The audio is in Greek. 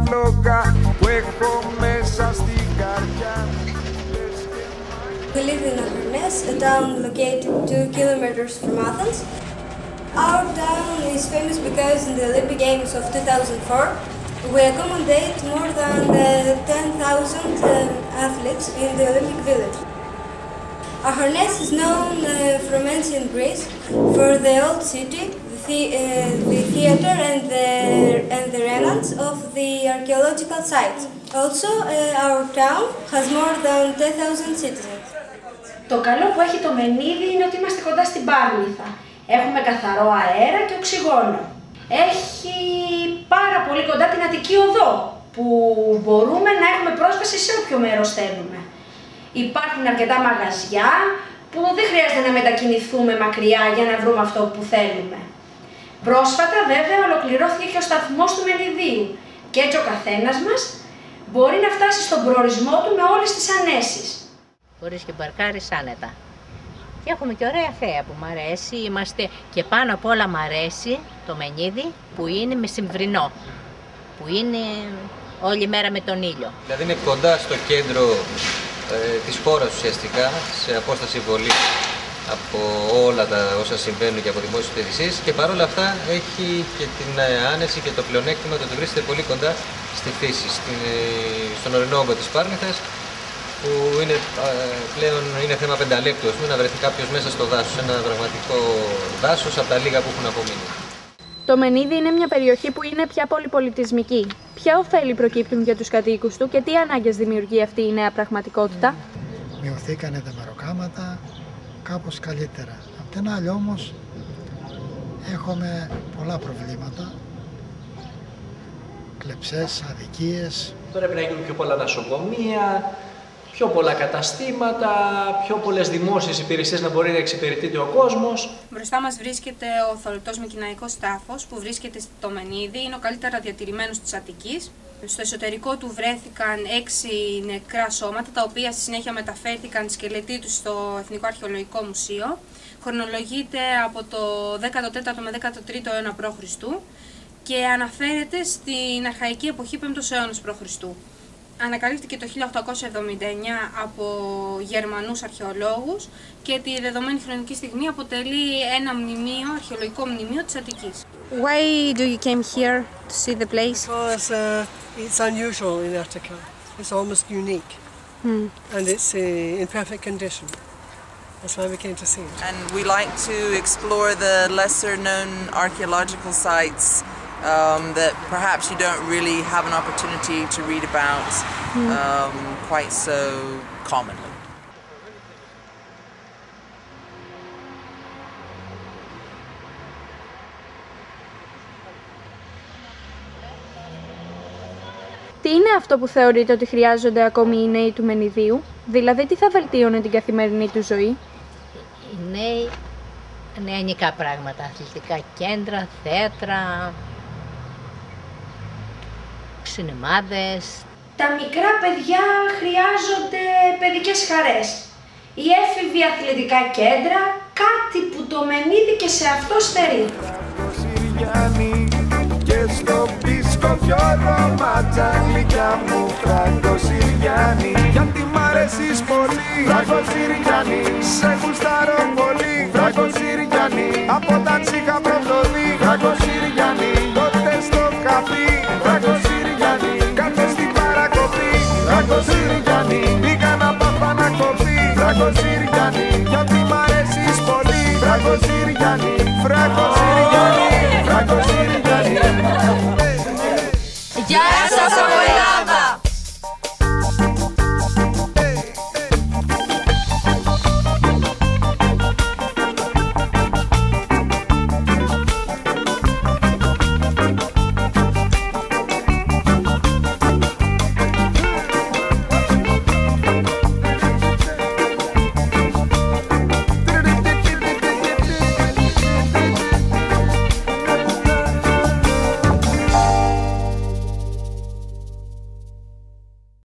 φλόγα που έχω μέσα στην καρδιά. We live in Averness, a town located 2 kilometers from Athens. Our town is famous because in the Olympic Games of 2004 we accommodate more than 10,000 athletes in the Olympic Village. Averness is known from ancient Greece for the old city, the theater and the remnants of the archaeological sites. Also, our town has more than 10,000 citizens. Το καλό που έχει το Μενίδη είναι ότι είμαστε κοντά στην Πάρνηθα. Έχουμε καθαρό αέρα και οξυγόνο. Έχει πάρα πολύ κοντά την Αττική Οδό, που μπορούμε να έχουμε πρόσβαση σε όποιο μέρος θέλουμε. Υπάρχουν αρκετά μαγαζιά που δεν χρειάζεται να μετακινηθούμε μακριά για να βρούμε αυτό που θέλουμε. Πρόσφατα βέβαια ολοκληρώθηκε και ο σταθμός του Μενιδίου και έτσι ο καθένας μας μπορεί να φτάσει στον προορισμό του με όλες τις ανέσεις. Μπορείς και μπαρκάρεις άνετα. Και έχουμε και ωραία θέα που μ' αρέσει. Και πάνω απ' όλα μ' αρέσει το Μενίδη που είναι μεσημβρινό. Που είναι όλη μέρα με τον ήλιο. Δηλαδή είναι κοντά στο κέντρο της χώρας ουσιαστικά, σε απόσταση βολής από όλα τα όσα συμβαίνουν και από δημόσιες υπηρεσίες και παρόλα αυτά έχει και την άνεση και το πλεονέκτημα ότι βρίσκεται πολύ κοντά στη φύση, στον ορεινό όγκο της Πάρνηθας, που είναι, πλέον είναι θέμα 5 λεπτού να βρεθεί κάποιος μέσα στο δάσος, ένα πραγματικό δάσος από τα λίγα που έχουν απομείνει. Το Μενίδη είναι μια περιοχή που είναι πια πολυπολιτισμική. Ποια ωφέλη προκύπτουν για τους κατοίκους του και τι ανάγκες δημιουργεί αυτή η νέα πραγματικότητα? Μειωθήκανε τα μεροκάματα κάπως καλύτερα. Απ' την άλλη όμως έχουμε πολλά προβλήματα, κλεψές, αδικίες. Πρέπει να γίνουν πιο πολλά νοσοκομεία, πιο πολλά καταστήματα, πιο πολλές δημόσιες υπηρεσίες να μπορεί να εξυπηρετείται ο κόσμος. Μπροστά μας βρίσκεται ο θωρητός μικηναϊκός τάφος που βρίσκεται στο Μενίδη, είναι ο καλύτερα διατηρημένος της Αττικής. Στο εσωτερικό του βρέθηκαν 6 νεκρά σώματα, τα οποία στη συνέχεια μεταφέρθηκαν σκελετοί τους στο Εθνικό Αρχαιολογικό Μουσείο. Χρονολογείται από το 14ο με 13ο αιώνα π.Χ. και αναφέρεται στην αρχαϊκή εποχή 5ος αιώνας π.Χ. Ανακαλύφθηκε το 1879 από Γερμανούς αρχαιολόγους και τη δεδομένη χρονική στιγμή αποτελεί ένα μνημείο, αρχαιολογικό μνημείο της Αττικής. Why do you came here to see the place? Because it's unusual in Attica. It's almost unique. And it's in perfect condition. That's why we came to see it. And we like to explore the lesser known archaeological sites that perhaps you don't really have an opportunity to read about quite so commonly. Τι είναι αυτό που θεωρείτε ότι χρειάζονται ακόμη οι νέοι του Μενιδίου, δηλαδή τι θα βελτίωνε την καθημερινή του ζωή? Οι νέοι, νεανικά πράγματα, αθλητικά κέντρα, θέατρα, σινεμάδες. Τα μικρά παιδιά χρειάζονται παιδικές χαρές. Οι έφηβοι αθλητικά κέντρα, κάτι που το Μενίδη και σε αυτό στερεί. Και στο πίσκο πιο ρωμάτσα γλυκιά μου Φράγκο Συριάννη, γιατί μ' αρέσεις πολύ Φράγκο Συριάννη, σε γουστάρω πολύ Φράγκο Συριάννη, από τα τσίχα προδολή Φράγκο Συριάννη, τότε στο καφί Φράγκο Συριάννη, κάτω στην παρακοπή Φράγκο Συριάννη, πήγα να πάω να κοπεί Φράγκο Συριάννη.